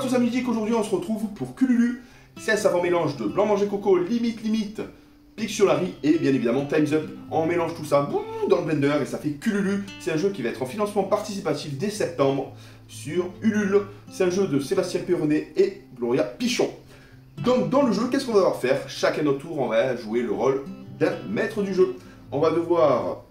tous amis, dit qu'aujourd'hui on se retrouve pour Cululu. C'est un savant mélange de blanc manger coco, limite, Pictionary et bien évidemment Time's Up. On mélange tout ça dans le blender et ça fait Cululu. C'est un jeu qui va être en financement participatif dès septembre sur Ulule. C'est un jeu de Sébastien Perronnet et Gloria Pichon. Donc dans le jeu, qu'est-ce qu'on va devoir faire? Chacun notre tour, on va jouer le rôle d'un maître du jeu. On va devoir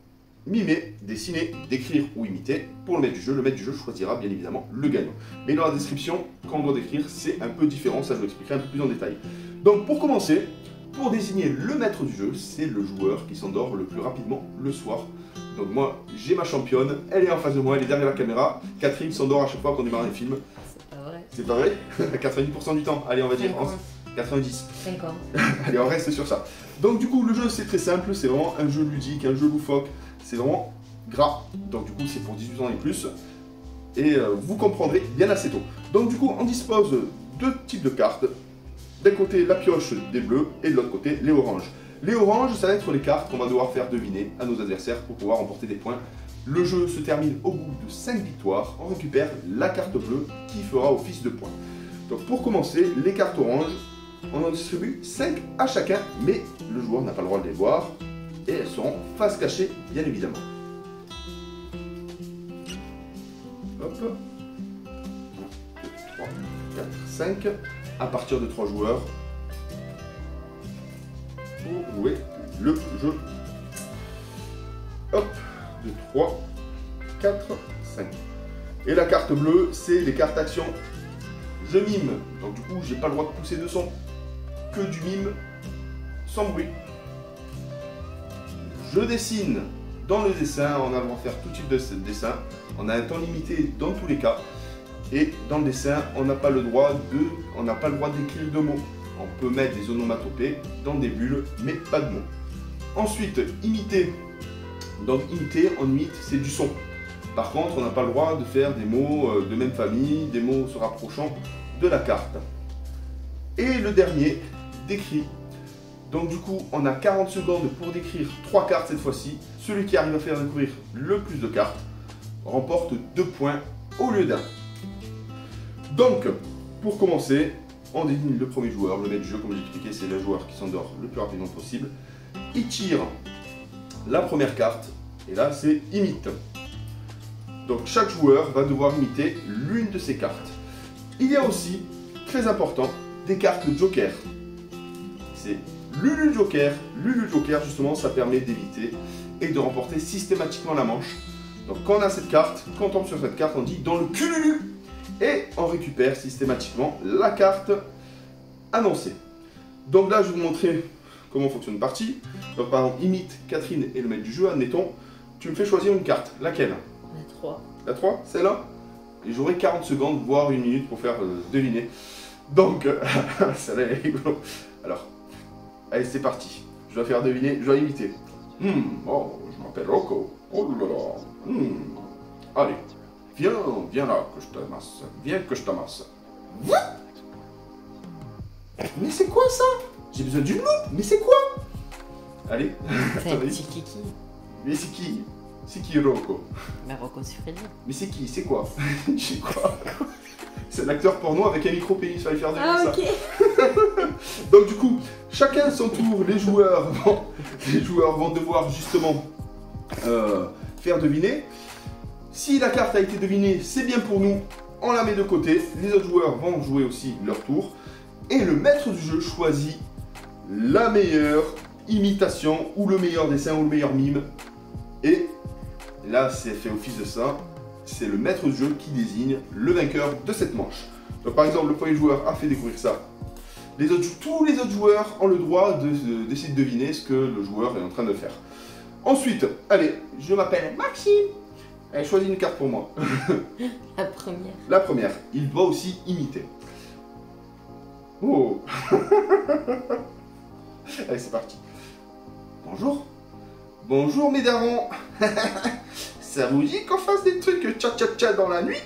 mimer, dessiner, décrire ou imiter pour le maître du jeu. Le maître du jeu choisira bien évidemment le gagnant. Mais dans la description, quand on doit décrire, c'est un peu différent, ça je vous expliquerai un peu plus en détail. Donc pour commencer, pour désigner le maître du jeu, c'est le joueur qui s'endort le plus rapidement le soir. Donc moi, j'ai ma championne, elle est en face de moi, elle est derrière la caméra. Catherine s'endort à chaque fois qu'on démarre un film. C'est pas vrai. C'est pas vrai? 90% du temps, allez on va dire 90. 50. Allez, on reste sur ça. Donc du coup, le jeu c'est très simple, c'est vraiment un jeu ludique, un jeu loufoque. C'est vraiment gras, donc du coup c'est pour 18 ans et plus, et vous comprendrez bien assez tôt. Donc du coup on dispose de deux types de cartes, d'un côté la pioche des bleus et de l'autre côté les oranges. Les oranges ça va être les cartes qu'on va devoir faire deviner à nos adversaires pour pouvoir remporter des points. Le jeu se termine au bout de 5 victoires, on récupère la carte bleue qui fera office de points. Donc pour commencer, les cartes oranges, on en distribue 5 à chacun, mais le joueur n'a pas le droit de les voir. Et elles seront face cachée, bien évidemment. Hop. 1, 2, 3, 4, 5. À partir de 3 joueurs, pour jouer le jeu. Hop. 2, 3, 4, 5. Et la carte bleue, c'est les cartes action. Je mime. Donc du coup, j'ai pas le droit de pousser de son. Que du mime, sans bruit. Je dessine. Dans le dessin, on a le droit de faire tout type de dessin. On a un temps limité dans tous les cas. Et dans le dessin, on n'a pas le droit d'écrire de mots. On peut mettre des onomatopées dans des bulles, mais pas de mots. Ensuite, imiter. Donc imiter, on imite, c'est du son. Par contre, on n'a pas le droit de faire des mots de même famille, des mots se rapprochant de la carte. Et le dernier, décrit. Donc du coup, on a 40 secondes pour décrire 3 cartes cette fois-ci. Celui qui arrive à faire découvrir le plus de cartes remporte 2 points au lieu d'un. Donc, pour commencer, on désigne le premier joueur. Le maître du jeu, comme j'ai expliqué, c'est le joueur qui s'endort le plus rapidement possible. Il tire la première carte, et là c'est imite. Donc chaque joueur va devoir imiter l'une de ces cartes. Il y a aussi, très important, des cartes joker. C'est Lulu Joker. Lulu Joker, justement, ça permet d'éviter et de remporter systématiquement la manche. Donc quand on a cette carte, quand on tombe sur cette carte, on dit dans le cululu et on récupère systématiquement la carte annoncée. Donc là, je vais vous montrer comment fonctionne une partie. Donc par exemple, imite Catherine et le maître du jeu, admettons, tu me fais choisir une carte. Laquelle? La 3. La 3, celle-là? Et j'aurai 40 secondes, voire 1 minute pour faire deviner. Donc, ça va être rigolo. Alors, allez, c'est parti. Je dois faire deviner, je dois imiter. Oh, je m'appelle Rocco. Oh là là. Allez, viens là que je t'amasse. Viens que je t'amasse. Mais c'est quoi ça? J'ai besoin d'une loupe, mais c'est quoi? Allez. C'est un petit kiki. Mais c'est qui? C'est qui Rocco? Mais Rocco Siffredi. Mais c'est qui? C'est quoi? C'est quoi? C'est un acteur porno avec un micro-pénis, fallait faire deviner ça. Ok. Donc du coup, chacun à son tour, les joueurs vont devoir justement faire deviner. Si la carte a été devinée, c'est bien pour nous, on la met de côté. Les autres joueurs vont jouer aussi leur tour. Et le maître du jeu choisit la meilleure imitation, ou le meilleur dessin, ou le meilleur mime. Et là, c'est fait office de ça. C'est le maître du jeu qui désigne le vainqueur de cette manche. Donc, par exemple, le premier joueur a fait découvrir ça. Tous les autres joueurs ont le droit d'essayer de deviner ce que le joueur est en train de faire. Ensuite, allez, je m'appelle Maxime. Allez, choisis une carte pour moi. La première. La première, il doit aussi imiter. Oh. Allez, c'est parti. Bonjour. Bonjour mes darons. Ça vous dit qu'on fasse des trucs tcha-tcha-tcha dans la nuit?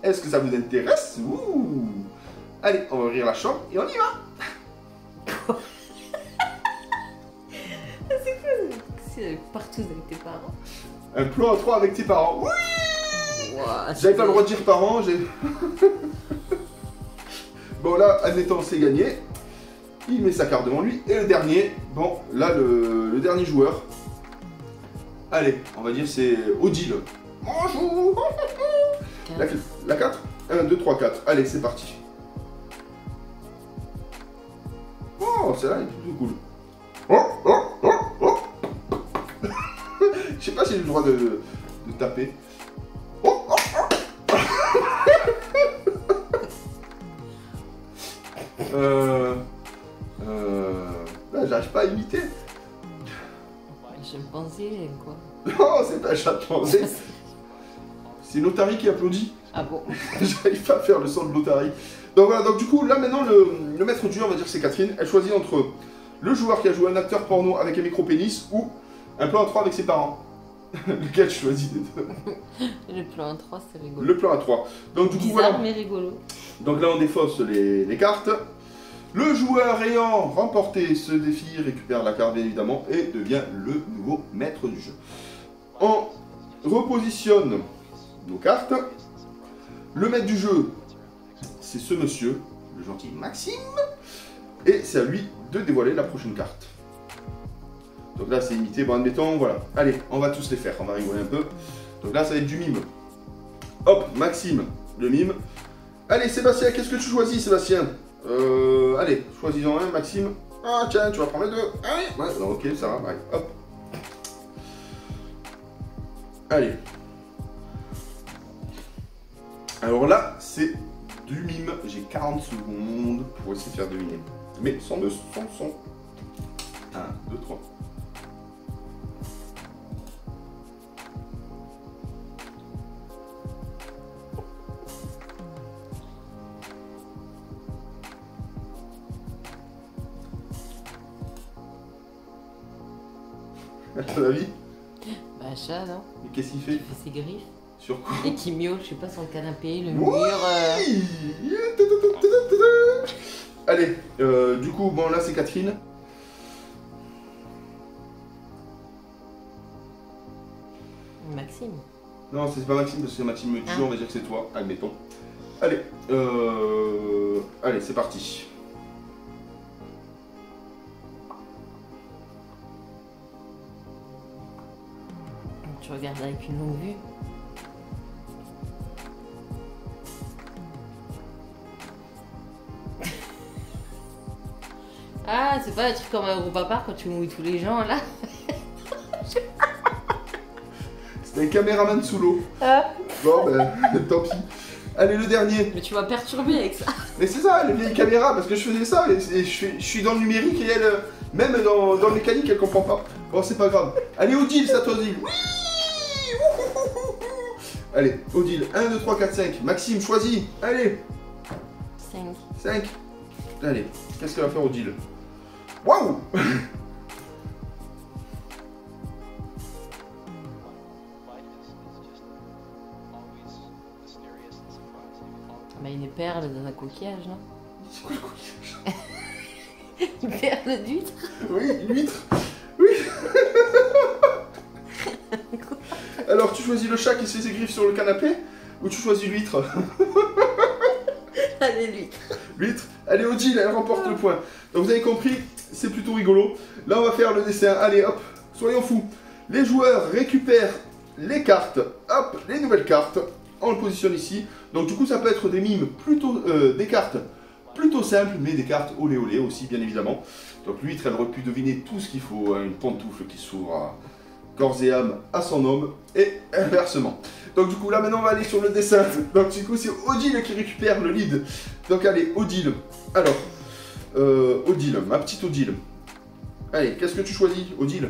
Est-ce que ça vous intéresse? Ouh. Allez, on va ouvrir la chambre et on y va. Quoi? C'est quoi? C'est partout avec tes parents? Un plan à 3 avec tes parents. Oui. Wow, J'avais pas le droit de dire parents, j'ai... Bon là, admettons, c'est gagné. Il met sa carte devant lui. Et le dernier, bon, là, le dernier joueur. Allez, on va dire c'est Odile. Bonjour. La 4 1, 2, 3, 4. Allez, c'est parti. Oh, celle-là est plutôt cool. Oh, oh, oh, oh. Je sais pas si j'ai le droit de taper. Oh, oh, oh. Là, j'arrive pas à imiter. Je me pensais quoi. Non, c'est pas un chimpanzé. C'est l'Otari qui applaudit. Ah bon? J'arrive pas à faire le son de l'Otari. Donc voilà, donc du coup, là maintenant, le maître du jeu, on va dire que c'est Catherine. Elle choisit entre le joueur qui a joué un acteur porno avec un micro-pénis ou un plan à 3 avec ses parents. Lequel je choisis des deux? Le plan 3, c'est rigolo. Le plan à 3. Donc du coup, Bizarre, voilà. mais rigolo. Donc là, on défausse les cartes. Le joueur ayant remporté ce défi récupère la carte, bien évidemment, et devient le nouveau maître du jeu. On repositionne nos cartes. Le maître du jeu, c'est ce monsieur, le gentil Maxime, et c'est à lui de dévoiler la prochaine carte. Donc là, c'est imité, bon, admettons, voilà. Allez, on va tous les faire, on va rigoler un peu. Donc là, ça va être du mime. Hop, Maxime, le mime. Allez, Sébastien, qu'est-ce que tu choisis, Sébastien? Allez, choisis-en un, Maxime. Ah, tiens, tu vas prendre les deux. Allez, ouais, non, ok, ça va, ouais, hop. Allez. Alors là, c'est du mime. J'ai 40 secondes pour essayer de faire deviner. Mais sans son. 1, 2, 3. À ton avis? Bah, chat, non? Mais qu'est-ce qu'il fait? Il fait ses griffes. Sur quoi? Et qui miaule, je sais pas, sur le canapé, le Oui. mur. Allez, du coup, bon, là, c'est Catherine. Maxime. Non, c'est pas Maxime, parce que Maxime me tue, on va dire que c'est toi, admettons. Allez, allez, c'est parti. Tu regardes avec une longue vue. Ah, c'est pas un truc comme un groupe à part quand tu mouilles tous les gens là. C'était un caméraman sous l'eau. Ah. Bon, ben, tant pis. Allez, le dernier. Mais tu vas perturber avec ça. Mais c'est ça, les vieilles caméras, parce que je faisais ça, et je suis dans le numérique, et elle, même dans le mécanique, elle comprend pas. Bon, c'est pas grave. Allez, Odile, ça t'Odile. Oui. Allez, Odile, 1, 2, 3, 4, 5. Maxime, choisis. Allez. 5. 5. Allez, qu'est-ce qu'elle va faire, Odile? Waouh. Bah, une perle dans un coquillage, non? C'est quoi le coquillage? Une perle d'huître. Oui, l'huître. Oui. Alors, tu choisis le chat qui se fait ses griffes sur le canapé ou tu choisis l'huître? Allez, l'huître. L'huître. Allez, Odile, elle remporte le point. Donc, vous avez compris, c'est plutôt rigolo. Là, on va faire le dessin. Allez, hop, soyons fous. Les joueurs récupèrent les cartes. Hop, les nouvelles cartes. On le positionne ici. Donc, du coup, ça peut être des mimes plutôt... des cartes plutôt simples, mais des cartes olé olé aussi, bien évidemment. Donc, l'huître, elle aurait pu deviner tout ce qu'il faut. Hein, une pantoufle qui s'ouvre à corps et âme à son homme. Et inversement. Donc, du coup, là, maintenant, on va aller sur le dessin. Donc, du coup, c'est Odile qui récupère le lead. Donc, allez, Odile. Alors, Odile, ma petite Odile. Allez, qu'est-ce que tu choisis, Odile?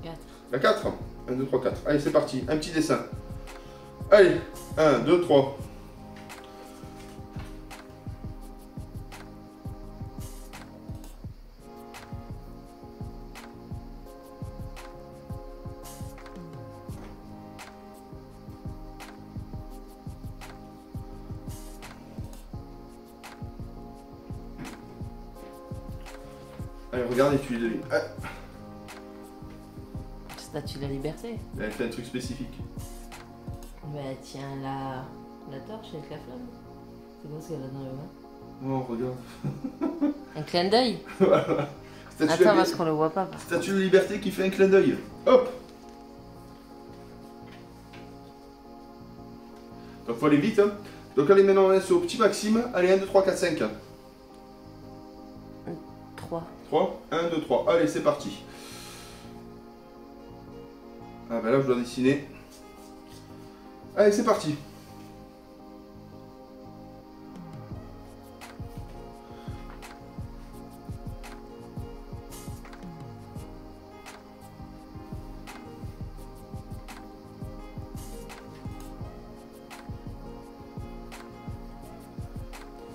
4. La 4. 1, 2, 3, 4. Allez, c'est parti. Un petit dessin. Allez, 1, 2, 3. Allez, regarde et tu lui donnes. Ah, Statue de la liberté. elle fait un truc spécifique. Bah, tiens, la torche avec la flamme. C'est quoi ce qu'elle a dans les mains? Oh, regarde. Un clin d'œil. Voilà. Attends, parce qu'on le voit pas. Statue de liberté qui fait un clin d'œil. Hop. Donc faut aller vite. Hein. Donc allez, maintenant on est au petit Maxime. Allez, 1, 2, 3, 4, 5. 3. 3, 1, 2, 3. Allez, c'est parti. Ah ben là, je dois dessiner. Allez, c'est parti.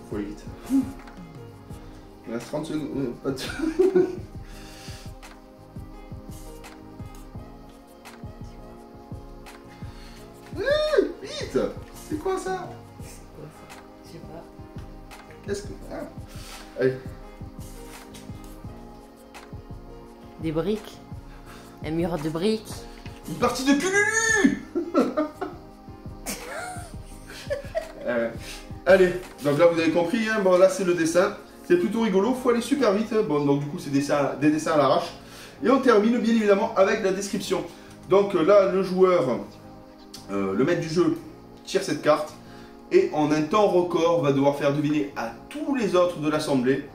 Faut aller vite. Il reste 30 secondes. Pas de... Vite. C'est quoi ça? C'est quoi ça? Je sais pas. Qu'est-ce que... Ah. Allez. Des briques. Un mur de briques. Une partie de Cululu. Allez, donc là vous avez compris, hein, bon là c'est le dessin. C'est plutôt rigolo, faut aller super vite. Bon, donc du coup c'est des dessins à l'arrache. Et on termine bien évidemment avec la description. Donc là le joueur, le maître du jeu, tire cette carte. Et en un temps record va devoir faire deviner à tous les autres de l'assemblée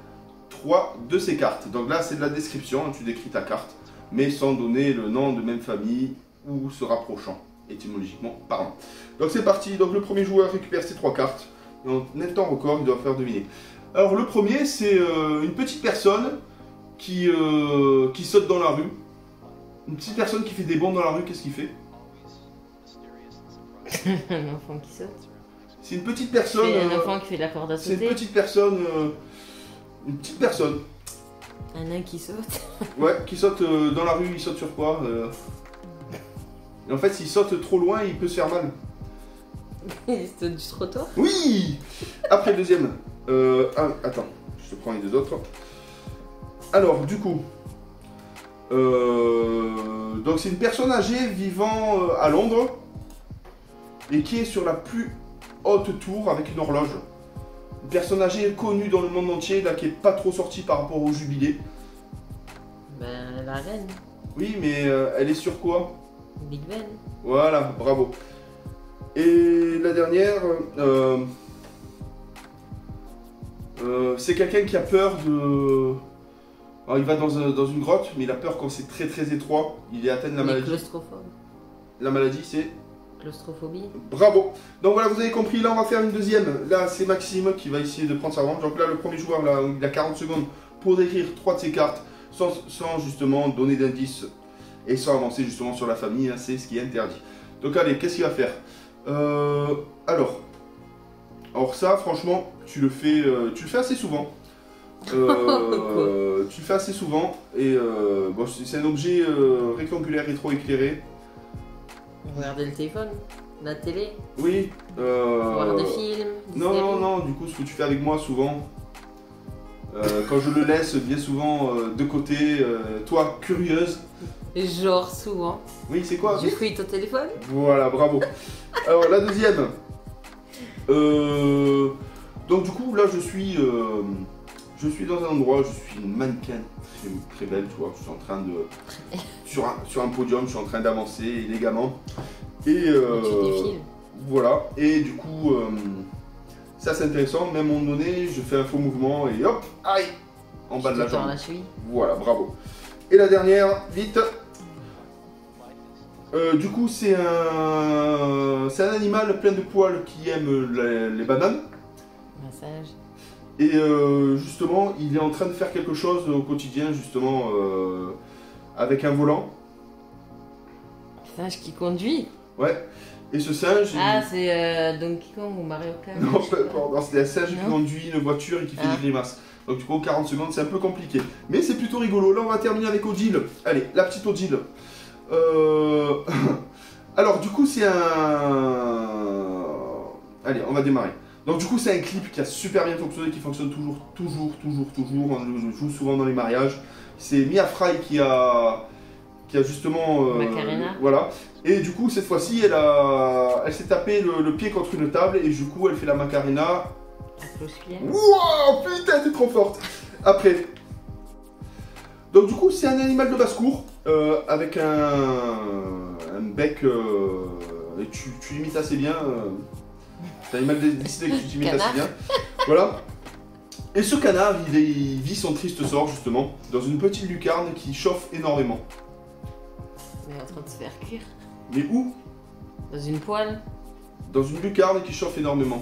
3 de ces cartes. Donc là c'est de la description, hein, tu décris ta carte, mais sans donner le nom de même famille ou se rapprochant, étymologiquement parlant. Donc c'est parti, donc le premier joueur récupère ses 3 cartes. Et en un temps record, il doit faire deviner. Alors le premier, c'est une petite personne qui saute dans la rue. Une petite personne qui fait des bonds dans la rue, qu'est-ce qu'il fait? Un enfant qui saute. C'est une petite personne... Un enfant qui fait de la corde à c'est sauter. une petite personne... une petite personne. Un nain qui saute. Ouais, qui saute dans la rue, il saute sur quoi Et en fait, s'il saute trop loin, il peut se faire mal. Il saute du trottoir. Oui. Après le deuxième. Attends, je te prends les deux autres. Alors, du coup, donc c'est une personne âgée vivant à Londres et qui est sur la plus haute tour avec une horloge. Une personne âgée connue dans le monde entier, là, qui est pas trop sortie par rapport au jubilé. Ben, la reine. Oui, mais elle est sur quoi? Big Ben. Voilà, bravo. Et la dernière, c'est quelqu'un qui a peur de... Alors, il va dans une grotte, mais il a peur quand c'est très très étroit. Il est atteint de la maladie. Claustrophobe. La maladie, c'est... Claustrophobie. Bravo. Donc voilà, vous avez compris. Là, on va faire une deuxième. Là, c'est Maxime qui va essayer de prendre sa revanche. Donc là, le premier joueur, là, il a 40 secondes pour décrire 3 de ses cartes sans justement donner d'indices et sans avancer justement sur la famille. Hein, c'est ce qui est interdit. Donc allez, qu'est-ce qu'il va faire? Alors ça, franchement, tu le fais assez souvent. Tu le fais assez souvent et bon, c'est un objet rectangulaire rétroéclairé. Regarder le téléphone, la télé, Oui. voir des films. Des Non, séries. non, non. Du coup, ce que tu fais avec moi souvent, quand je le laisse bien souvent de côté, toi, curieuse. Genre souvent. Oui, c'est quoi? Je fouille ton téléphone. Voilà, bravo. Alors la deuxième. Donc du coup là je suis dans un endroit, je suis une mannequin très, très belle, tu vois. Je suis en train de sur un podium, je suis en train d'avancer élégamment. Et Tu défiles. voilà. Et du coup ça c'est intéressant. Même à un moment donné, je fais un faux mouvement et hop, aïe, en bas de la jambe. La cheville. Voilà, bravo. Et la dernière, vite. Du coup, c'est un animal plein de poils qui aime les bananes. Massage. Et justement, il est en train de faire quelque chose au quotidien, justement, avec un volant. Singe qui conduit. Ouais. Et ce singe... Ah, c'est Donkey Kong ou Mario Kart. Non, pardon, c'est un singe qui Non. conduit une voiture et qui fait des grimaces. Donc du coup, 40 secondes, c'est un peu compliqué. Mais c'est plutôt rigolo. Là, on va terminer avec Odile. Allez, la petite Odile. Alors, du coup, c'est un... Allez, on va démarrer. Donc du coup, c'est un clip qui a super bien fonctionné, qui fonctionne toujours. On le joue souvent dans les mariages. C'est Mia Fry qui a justement... Macarena. Voilà. Et du coup, cette fois-ci, elle s'est tapé le pied contre une table et du coup, elle fait la Macarena La cloche-fière. Wouah, putain, t'es trop forte. Après. Donc du coup, c'est un animal de basse-cour avec un bec. Et tu imites assez bien. C'est un animal décidé que tu imites assez bien. Voilà. Et ce canard, il vit son triste sort justement dans une petite lucarne qui chauffe énormément. Il est en train de se faire cuire. Mais où? Dans une poêle. Dans une lucarne qui chauffe énormément.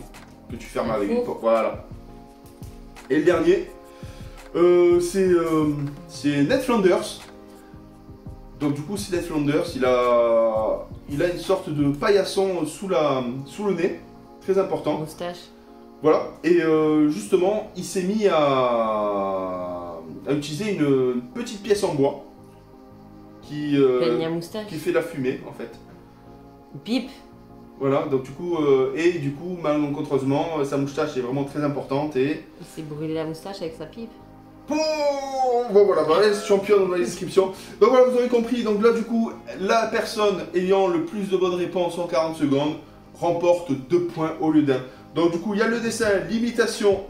Que tu fermes Un avec four. une porte. Voilà. Et le dernier, c'est Ned Flanders. Donc du coup, c'est Ned Flanders, il a une sorte de paillasson sous le nez, très important. Moustache. Voilà. Et justement, il s'est mis à utiliser une petite pièce en bois qui Peigne à moustache. fait la fumée en fait. Pipe. Voilà. Donc du coup, malencontreusement, sa moustache est vraiment très importante et Il s'est brûlé la moustache avec sa pipe. bon voilà, voilà, champion dans la description. Donc voilà, vous avez compris. Donc là, du coup, la personne ayant le plus de bonnes réponses en 40 secondes remporte 2 points au lieu d'1. Donc du coup, il y a le dessin, l'imitation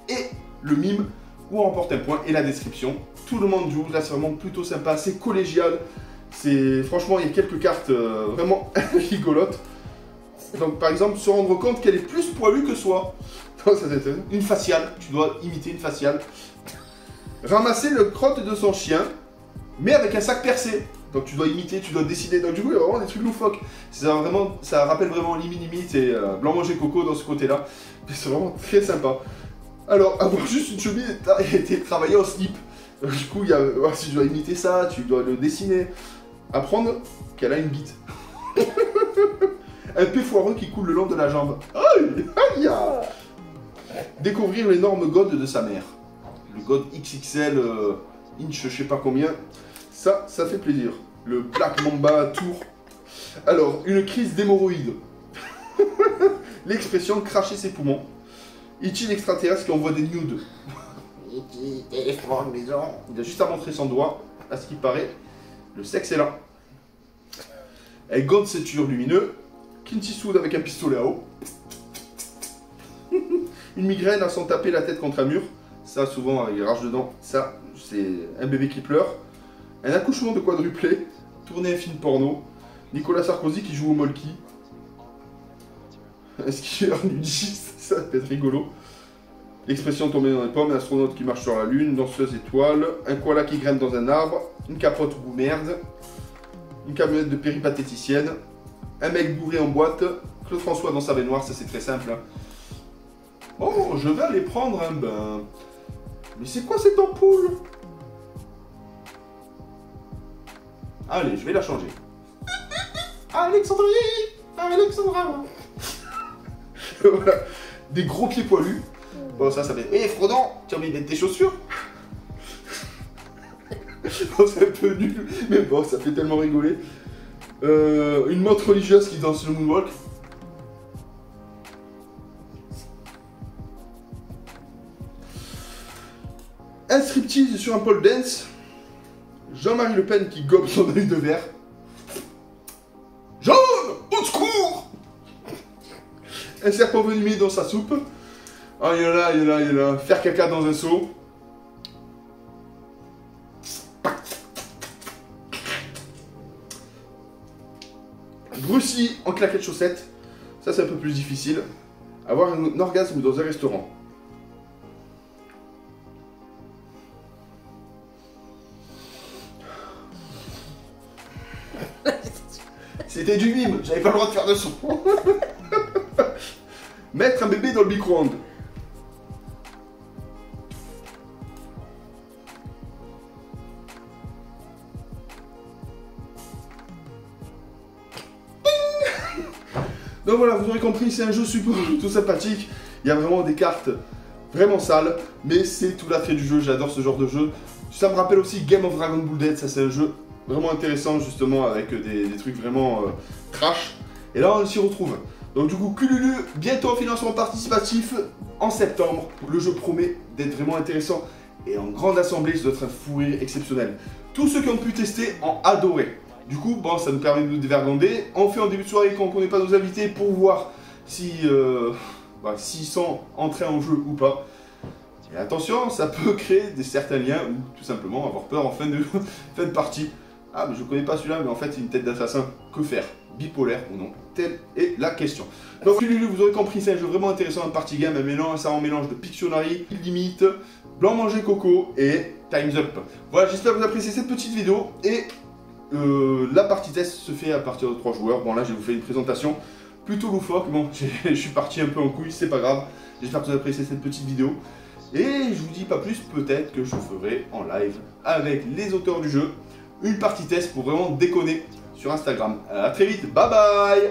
et le mime où on remporte un point et la description. Tout le monde joue. Là, c'est vraiment plutôt sympa. C'est collégial. Franchement, il y a quelques cartes vraiment rigolotes. Donc par exemple, se rendre compte qu'elle est plus poilue que soi. Donc, ça, c'est une faciale. Tu dois imiter une faciale. Ramasser le crotte de son chien, mais avec un sac percé. Donc tu dois imiter, tu dois dessiner. Donc du coup, il y a vraiment des trucs loufoques. Ça rappelle vraiment limite et Blanc Manger Coco dans ce côté-là. Mais c'est vraiment très sympa. Alors, avoir juste une chemise et été travaillé en slip. Donc, du coup, si tu dois imiter ça, tu dois le dessiner. Apprendre qu'elle a une bite. Un pet foireux qui coule le long de la jambe. Aïe, aïe, aïe. Découvrir l'énorme god de sa mère. Le god XXL inch je sais pas combien, ça fait plaisir. Le Black Mamba Tour. Alors, une crise d'hémorroïdes. L'expression cracher ses poumons. E.T. l'extraterrestre qui envoie des nudes. E.T. téléphone maison. Il a juste à montrer son doigt, à ce qui paraît. Le sexe est là. Un gant de ceinture lumineux. Clint Eastwood avec un pistolet à eau. Une migraine à s'en taper la tête contre un mur. Ça, souvent, avec les rages dedans, ça, c'est un bébé qui pleure. Un accouchement de quadruplé. Tourner un film porno. Nicolas Sarkozy qui joue au molki. Un skieur nudiste, ça peut être rigolo. L'expression tomber dans les pommes. Un astronaute qui marche sur la lune. Danseuse étoile. Un koala qui grimpe dans un arbre. Une capote goût merde. Une camionnette de péripatéticienne. Un mec bourré en boîte. Claude François dans sa baignoire, ça c'est très simple. Hein. Oh, je vais aller prendre un bain. Mais c'est quoi cette ampoule? Allez, je vais la changer. Alexandrie, Alexandra. Voilà, des gros pieds poilus. Bon, ça fait... Eh, Frodon, tu as envie de mettre tes chaussures? Bon, c'est un peu nul, mais bon, ça fait tellement rigoler. Une montre religieuse qui danse le moonwalk. Un striptease sur un pole dance. Jean-Marie Le Pen qui gobe son œil de verre. Jaune, au secours. Un serpent venimeux dans sa soupe. Ah, il est là. Faire caca dans un seau. Brucie en claquette chaussette. Ça, c'est un peu plus difficile. Avoir un orgasme dans un restaurant. C'était du mime, j'avais pas le droit de faire de son. Mettre un bébé dans le micro-ondes. Donc voilà, vous aurez compris, c'est un jeu super tout sympathique. Il y a vraiment des cartes vraiment sales, mais c'est tout l'attrait du jeu, j'adore ce genre de jeu. Ça me rappelle aussi Game of Dragon Ball Dead, ça c'est un jeu vraiment intéressant justement avec des trucs vraiment trash. Et là on s'y retrouve. Donc du coup Cululu, bientôt en financement participatif en septembre. Le jeu promet d'être vraiment intéressant et en grande assemblée ça doit être un fou rire exceptionnel. Tous ceux qui ont pu tester ont adoré. Du coup bon ça nous permet de nous dévergonder. On fait en début de soirée quand on ne connaît pas nos invités pour voir si s'ils sont entrés en jeu ou pas. Et attention, ça peut créer certains liens ou tout simplement avoir peur en fin de, fin de partie. Ah, mais je connais pas celui-là, mais en fait, c'est une tête d'assassin. Que faire? Bipolaire ou non? Telle est la question. Donc, vous aurez compris, c'est un jeu vraiment intéressant en party game. Ça en mélange de Pictionary, Limite, Blanc Manger Coco et Time's Up. Voilà, j'espère que vous appréciez cette petite vidéo. Et la partie test se fait à partir de 3 joueurs. Bon, là, je vais vous faire une présentation plutôt loufoque. Bon, je suis parti un peu en couille, c'est pas grave. J'espère que vous appréciez cette petite vidéo. Et je vous dis pas plus, peut-être que je ferai en live avec les auteurs du jeu une partie test pour vraiment déconner sur Instagram. A très vite, bye bye.